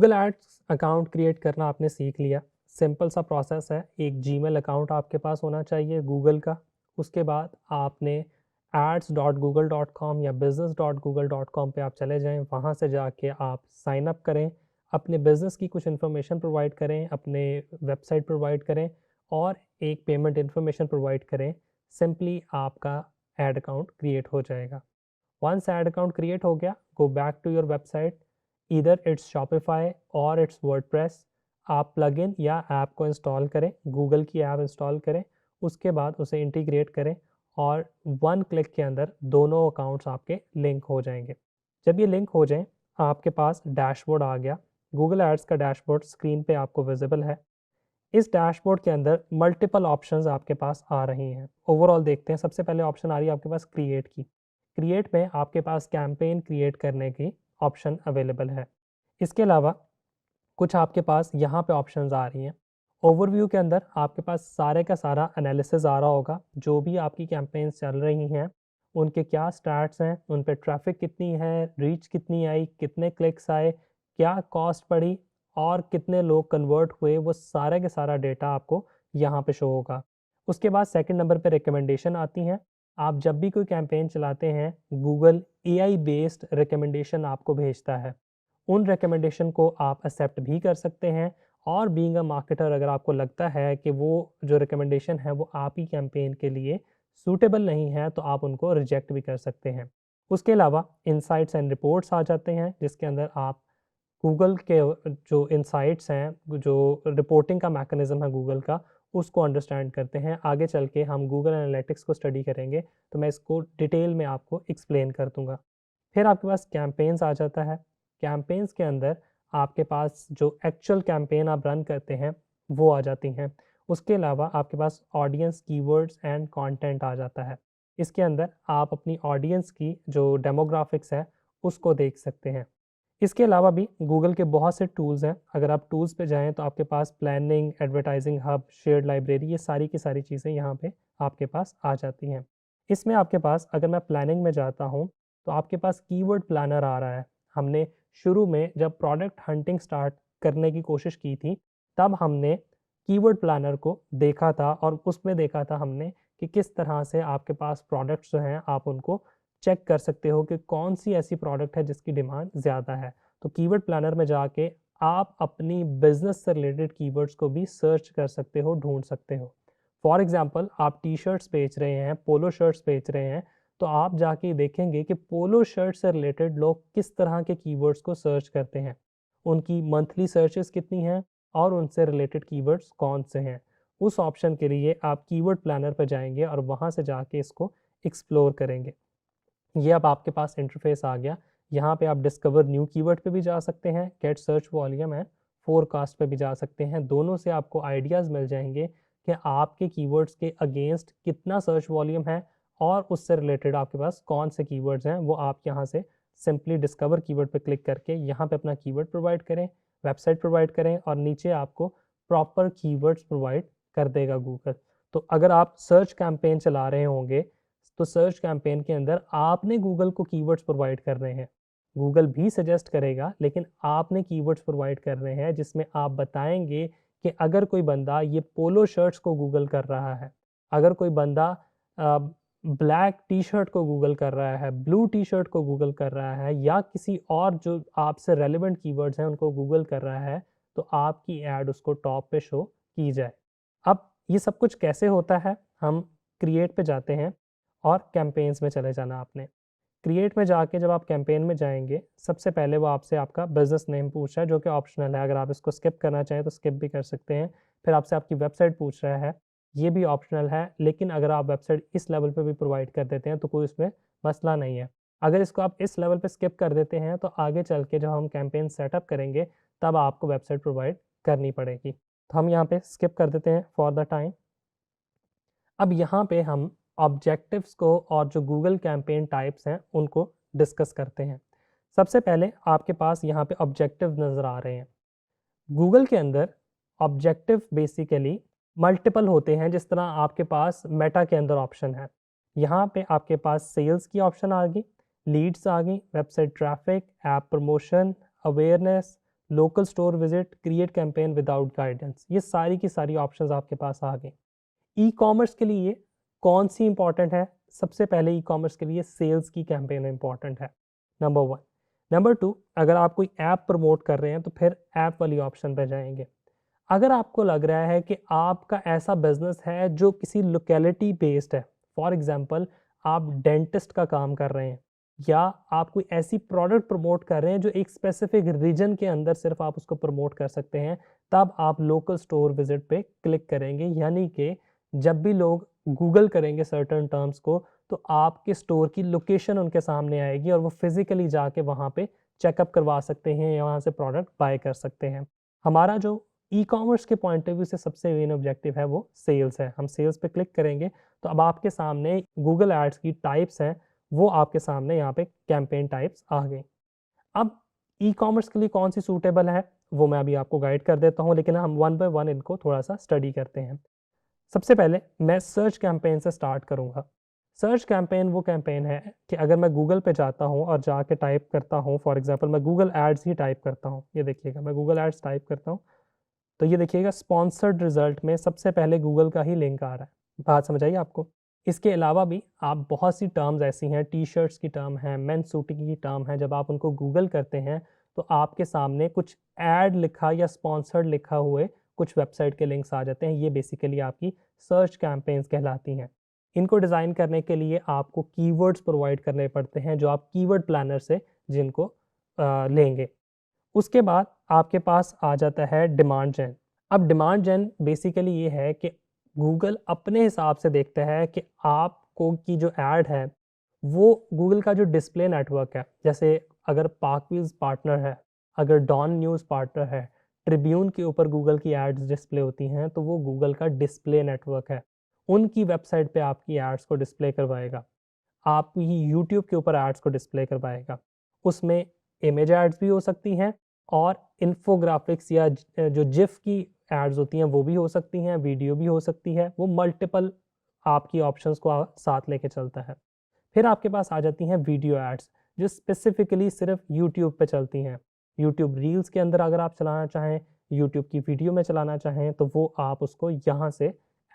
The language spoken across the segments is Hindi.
गूगल एड्स अकाउंट क्रिएट करना आपने सीख लिया। सिंपल सा प्रोसेस है, एक जीमेल अकाउंट आपके पास होना चाहिए गूगल का। उसके बाद आपने ads.google.com या business.google.com पे आप चले जाएं, वहाँ से जाके आप साइन अप करें, अपने बिज़नेस की कुछ इन्फॉर्मेशन प्रोवाइड करें, अपने वेबसाइट प्रोवाइड करें और एक पेमेंट इन्फॉर्मेशन प्रोवाइड करें। सिंपली आपका एड अकाउंट क्रिएट हो जाएगा। वंस एड अकाउंट क्रिएट हो गया, go back to your website, either it's Shopify or it's WordPress. आप प्लगइन या ऐप को इंस्टॉल करें, गूगल की ऐप इंस्टॉल करें, उसके बाद उसे इंटीग्रेट करें और वन क्लिक के अंदर दोनों अकाउंट्स आपके लिंक हो जाएंगे। जब ये लिंक हो जाएं, आपके पास डैशबोर्ड आ गया। गूगल एड्स का डैशबोर्ड स्क्रीन पे आपको विजिबल है। इस डैशबोर्ड के अंदर मल्टीपल ऑप्शंस आपके पास आ रही हैं। ओवरऑल देखते हैं। सबसे पहले ऑप्शन आ रही है आपके पास क्रिएट की। क्रिएट में आपके पास कैंपेन क्रिएट करने की ऑप्शन अवेलेबल है। इसके अलावा कुछ आपके पास यहाँ पे ऑप्शंस आ रही हैं। ओवरव्यू के अंदर आपके पास सारे का सारा एनालिसिस आ रहा होगा, जो भी आपकी कैंपेन्स चल रही हैं उनके क्या स्टैट्स हैं, उन पे ट्रैफिक कितनी है, रीच कितनी आई, कितने क्लिक्स आए, क्या कॉस्ट पड़ी और कितने लोग कन्वर्ट हुए, वो सारे का सारा डेटा आपको यहाँ पे शो होगा। उसके बाद सेकंड नंबर पे रिकमेंडेशन आती हैं। आप जब भी कोई कैंपेन चलाते हैं, गूगल एआई बेस्ड रिकमेंडेशन आपको भेजता है। उन रिकमेंडेशन को आप एक्सेप्ट भी कर सकते हैं और बीइंग अ मार्केटर अगर आपको लगता है कि वो जो रिकमेंडेशन है वो आप ही कैंपेन के लिए सूटेबल नहीं है, तो आप उनको रिजेक्ट भी कर सकते हैं। उसके अलावा इनसाइट्स एंड रिपोर्ट्स आ जाते हैं, जिसके अंदर आप गूगल के जो इनसाइट्स हैं, जो रिपोर्टिंग का मैकेनिज्म है गूगल का, उसको अंडरस्टैंड करते हैं। आगे चल के हम गूगल एनालिटिक्स को स्टडी करेंगे तो मैं इसको डिटेल में आपको एक्सप्लेन कर दूंगा। फिर आपके पास कैंपेन्स आ जाता है। कैंपेन्स के अंदर आपके पास जो एक्चुअल कैंपेन आप रन करते हैं वो आ जाती हैं। उसके अलावा आपके पास ऑडियंस कीवर्ड्स एंड कंटेंट आ जाता है। इसके अंदर आप अपनी ऑडियंस की जो डेमोग्राफिक्स है उसको देख सकते हैं। इसके अलावा भी गूगल के बहुत से टूल्स हैं। अगर आप टूल्स पे जाएँ तो आपके पास planning, advertising hub, shared library, ये सारी की सारी चीज़ें यहाँ पे आपके पास आ जाती हैं। इसमें आपके पास अगर मैं प्लानिंग में जाता हूँ तो आपके पास कीवर्ड प्लानर आ रहा है। हमने शुरू में जब प्रोडक्ट हंटिंग स्टार्ट करने की कोशिश की थी, तब हमने कीवर्ड प्लानर को देखा था और उसमें देखा था हमने कि किस तरह से आपके पास प्रोडक्ट्स जो हैं आप उनको चेक कर सकते हो कि कौन सी ऐसी प्रोडक्ट है जिसकी डिमांड ज़्यादा है। तो कीवर्ड प्लानर में जाके आप अपनी बिजनेस से रिलेटेड कीवर्ड्स को भी सर्च कर सकते हो, ढूंढ सकते हो। फॉर एग्जांपल, आप टी शर्ट्स बेच रहे हैं, पोलो शर्ट्स बेच रहे हैं, तो आप जाके देखेंगे कि पोलो शर्ट से रिलेटेड लोग किस तरह के कीवर्ड्स को सर्च करते हैं, उनकी मंथली सर्चेस कितनी हैं और उनसे रिलेटेड कीवर्ड्स कौन से हैं। उस ऑप्शन के लिए आप कीवर्ड प्लानर पर जाएंगे और वहाँ से जाके इसको एक्सप्लोर करेंगे। ये अब आपके पास इंटरफेस आ गया। यहाँ पे आप डिस्कवर न्यू कीवर्ड पे भी जा सकते हैं, get search volume and forecast पे भी जा सकते हैं। दोनों से आपको आइडियाज़ मिल जाएंगे कि आपके कीवर्ड्स के अगेंस्ट कितना सर्च वॉल्यूम है और उससे रिलेटेड आपके पास कौन से कीवर्ड्स हैं। वो आप यहाँ से सिंपली डिस्कवर कीवर्ड पे क्लिक करके यहाँ पे अपना कीवर्ड प्रोवाइड करें, वेबसाइट प्रोवाइड करें और नीचे आपको प्रॉपर कीवर्ड्स प्रोवाइड कर देगा गूगल। तो अगर आप सर्च कैंपेन चला रहे होंगे तो सर्च कैंपेन के अंदर आपने गूगल को कीवर्ड्स प्रोवाइड करने हैं। गूगल भी सजेस्ट करेगा, लेकिन आपने कीवर्ड्स प्रोवाइड करने हैं जिसमें आप बताएंगे कि अगर कोई बंदा ये पोलो शर्ट्स को गूगल कर रहा है, अगर कोई बंदा ब्लैक टी शर्ट को गूगल कर रहा है, ब्लू टी शर्ट को गूगल कर रहा है या किसी और जो आपसे रेलिवेंट कीवर्ड्स हैं उनको गूगल कर रहा है, तो आपकी ऐड उसको टॉप पे शो की जाए। अब ये सब कुछ कैसे होता है, हम क्रिएट पे जाते हैं और कैंपेन्स में चले जाना आपने। क्रिएट में जाके जब आप कैंपेन में जाएँगे, सबसे पहले वो आपसे आपका बिज़नेस नेम पूछ रहा है, जो कि ऑप्शनल है। अगर आप इसको स्किप करना चाहें तो स्किप भी कर सकते हैं। फिर आपसे आपकी वेबसाइट पूछ रहा है, ये भी ऑप्शनल है, लेकिन अगर आप वेबसाइट इस लेवल पे भी प्रोवाइड कर देते हैं तो कोई उसमें मसला नहीं है। अगर इसको आप इस लेवल पे स्किप कर देते हैं तो आगे चल के जब हम कैंपेन सेटअप करेंगे, तब आपको वेबसाइट प्रोवाइड करनी पड़ेगी। तो हम यहाँ पे स्किप कर देते हैं फॉर द टाइम। अब यहाँ पे हम ऑब्जेक्टिव्स को और जो गूगल कैंपेन टाइप्स हैं उनको डिस्कस करते हैं। सबसे पहले आपके पास यहाँ पे ऑब्जेक्टिव नज़र आ रहे हैं। गूगल के अंदर ऑब्जेक्टिव बेसिकली मल्टीपल होते हैं। जिस तरह आपके पास मेटा के अंदर ऑप्शन है, यहाँ पे आपके पास सेल्स की ऑप्शन आ गई, लीड्स आ गई, website traffic, app promotion, awareness, local store visit, create campaign without guidance, ये सारी की सारी ऑप्शंस आपके पास आ गए। ई कॉमर्स के लिए कौन सी इंपॉर्टेंट है? सबसे पहले ई कॉमर्स के लिए सेल्स की कैंपेन इंपॉर्टेंट है, नंबर 1। नंबर 2, अगर आप कोई ऐप प्रमोट कर रहे हैं तो फिर ऐप वाली ऑप्शन पे जाएंगे। अगर आपको लग रहा है कि आपका ऐसा बिजनेस है जो किसी लोकेलिटी बेस्ड है, फॉर एग्जांपल आप डेंटिस्ट का काम कर रहे हैं, या आप कोई ऐसी प्रोडक्ट प्रमोट कर रहे हैं जो एक स्पेसिफिक रीजन के अंदर सिर्फ आप उसको प्रमोट कर सकते हैं, तब आप लोकल स्टोर विजिट पे क्लिक करेंगे। यानी कि जब भी लोग गूगल करेंगे सर्टेन टर्म्स को, तो आपके स्टोर की लोकेशन उनके सामने आएगी और वो फिजिकली जाके वहाँ पे चेकअप करवा सकते हैं या वहाँ से प्रोडक्ट बाय कर सकते हैं। हमारा जो ई कॉमर्स के पॉइंट ऑफ व्यू से सबसे मेन ऑब्जेक्टिव है वो सेल्स है। हम सेल्स पे क्लिक करेंगे तो अब आपके सामने गूगल एड्स की टाइप्स हैं, वो आपके सामने यहाँ पे कैंपेन टाइप्स आ गई। अब ई कॉमर्स के लिए कौन सी सूटेबल है वो मैं अभी आपको गाइड कर देता हूँ, लेकिन हम वन बाय वन इनको थोड़ा सा स्टडी करते हैं। सबसे पहले मैं सर्च कैंपेन से स्टार्ट करूँगा। सर्च कैंपेन वो कैंपेन है कि अगर मैं गूगल पे जाता हूँ और जाके टाइप करता हूँ, फॉर एग्जांपल मैं गूगल एड्स ही टाइप करता हूँ, ये देखिएगा मैं गूगल एड्स टाइप करता हूँ, तो ये देखिएगा स्पॉन्सर्ड रिजल्ट में सबसे पहले गूगल का ही लिंक आ रहा है। बात समझ आई आपको? इसके अलावा भी आप बहुत सी टर्म्स ऐसी हैं, टी शर्ट्स की टर्म है, मेन सूटिंग की टर्म है, जब आप उनको गूगल करते हैं तो आपके सामने कुछ ऐड लिखा या स्पॉन्सर्ड लिखा हुए कुछ वेबसाइट के लिंक्स आ जाते हैं। ये बेसिकली आपकी सर्च कैंपेन्स कहलाती हैं। इनको डिज़ाइन करने के लिए आपको कीवर्ड्स प्रोवाइड करने पड़ते हैं जो आप कीवर्ड प्लानर से जिनको लेंगे। उसके बाद आपके पास आ जाता है डिमांड जेन। अब डिमांड जेन बेसिकली ये है कि गूगल अपने हिसाब से देखता है कि आपको की जो ऐड है वो गूगल का जो डिस्प्ले नेटवर्क है, जैसे अगर पाकविज़ पार्टनर है, अगर डॉन न्यूज़ पार्टनर है, ट्रिब्यून के ऊपर गूगल की एड्स डिस्प्ले होती हैं, तो वो गूगल का डिस्प्ले नेटवर्क है। उनकी वेबसाइट पे आपकी एड्स को डिस्प्ले करवाएगा। आपकी यूट्यूब के ऊपर एड्स को डिस्प्ले करवाएगा। उसमें इमेज एड्स भी हो सकती हैं और इन्फोग्राफिक्स या जो जिफ की एड्स होती हैं वो भी हो सकती हैं, वीडियो भी हो सकती है। वो मल्टीपल आपकी ऑप्शंस को साथ लेके चलता है। फिर आपके पास आ जाती हैं वीडियो एड्स जो स्पेसिफिकली सिर्फ यूट्यूब पे चलती हैं। यूट्यूब रील्स के अंदर अगर आप चलाना चाहें, यूट्यूब की वीडियो में चलाना चाहें, तो वो आप उसको यहाँ से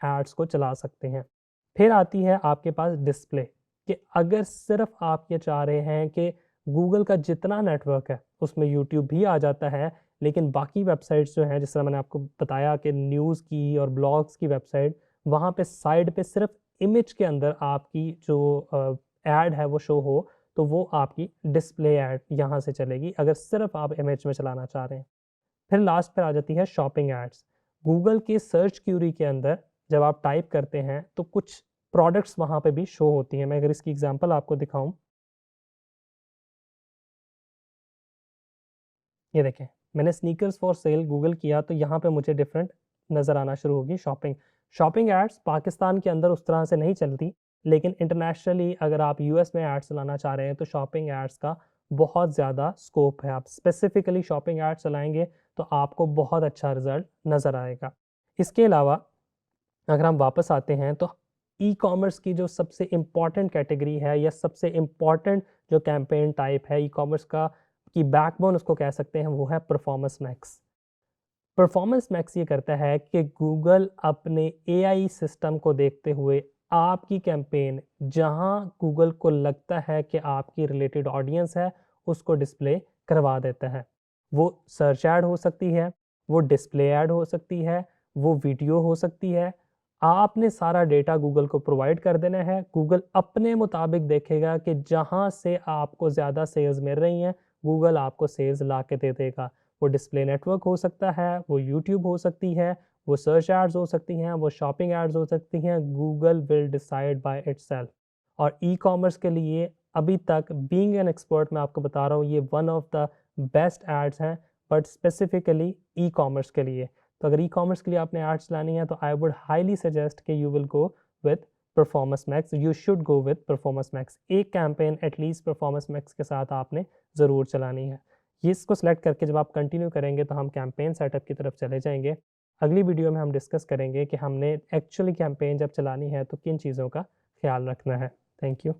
एड्स को चला सकते हैं। फिर आती है आपके पास डिस्प्ले, कि अगर सिर्फ आप ये चाह रहे हैं कि गूगल का जितना नेटवर्क है उसमें यूट्यूब भी आ जाता है, लेकिन बाकी वेबसाइट्स जो हैं, जिस तरह मैंने आपको बताया कि न्यूज़ की और ब्लॉग्स की वेबसाइट, वहाँ पे साइड पे सिर्फ इमेज के अंदर आपकी जो ऐड है वो शो हो, तो वो आपकी डिस्प्ले ऐड यहाँ से चलेगी अगर सिर्फ आप इमेज में चलाना चाह रहे हैं। फिर लास्ट पर आ जाती है शॉपिंग एड्स। गूगल की सर्च क्यूरी के अंदर जब आप टाइप करते हैं तो कुछ प्रोडक्ट्स वहाँ पे भी शो होती हैं। मैं अगर इसकी एग्जांपल आपको दिखाऊं, ये देखें, मैंने स्नीकर्स फॉर सेल गूगल किया तो यहाँ पे मुझे डिफरेंट नज़र आना शुरू होगी शॉपिंग। शॉपिंग एड्स पाकिस्तान के अंदर उस तरह से नहीं चलती, लेकिन इंटरनेशनली अगर आप यूएस में एड्स चलाना चाह रहे हैं तो शॉपिंग एड्स का बहुत ज़्यादा स्कोप है। आप स्पेसिफिकली शॉपिंग एड्स चलाएंगे तो आपको बहुत अच्छा रिजल्ट नज़र आएगा। इसके अलावा अगर हम वापस आते हैं तो ई कॉमर्स की जो सबसे इम्पॉर्टेंट कैटेगरी है या सबसे इम्पॉर्टेंट जो कैंपेन टाइप है ई कॉमर्स का, की बैकबोन उसको कह सकते हैं, वो है परफॉर्मेंस मैक्स। परफॉर्मेंस मैक्स ये करता है कि गूगल अपने एआई सिस्टम को देखते हुए आपकी कैंपेन जहां गूगल को लगता है कि आपकी रिलेटेड ऑडियंस है उसको डिस्प्ले करवा देता है। वो सर्च ऐड हो सकती है, वो डिस्प्ले ऐड हो सकती है, वो वीडियो हो सकती है। आपने सारा डेटा गूगल को प्रोवाइड कर देना है। गूगल अपने मुताबिक देखेगा कि जहां से आपको ज़्यादा सेल्स मिल रही हैं, गूगल आपको सेल्स ला के दे देगा। वो डिस्प्ले नेटवर्क हो सकता है, वो यूट्यूब हो सकती है, वो सर्च एड्स हो सकती हैं, वो शॉपिंग एड्स हो सकती हैं। Google will decide by itself. और ई कॉमर्स के लिए अभी तक बीइंग एन एक्सपर्ट मैं आपको बता रहा हूँ, ये one of the best ads हैं, बट स्पेसिफिकली ई कॉमर्स के लिए। तो अगर ई कॉमर्स के लिए आपने एड्स लानी है तो आई वुड हाईली सजेस्ट कि you will go with performance max. You should go with performance max. एक कैंपेन एटलीस्ट परफॉर्मेंस मैक्स के साथ आपने ज़रूर चलानी है। ये इसको सेलेक्ट करके जब आप कंटिन्यू करेंगे तो हम कैंपेन सेटअप की तरफ चले जाएंगे। अगली वीडियो में हम डिस्कस करेंगे कि हमने एक्चुअली कैंपेन जब चलानी है तो किन चीज़ों का ख्याल रखना है। Thank you.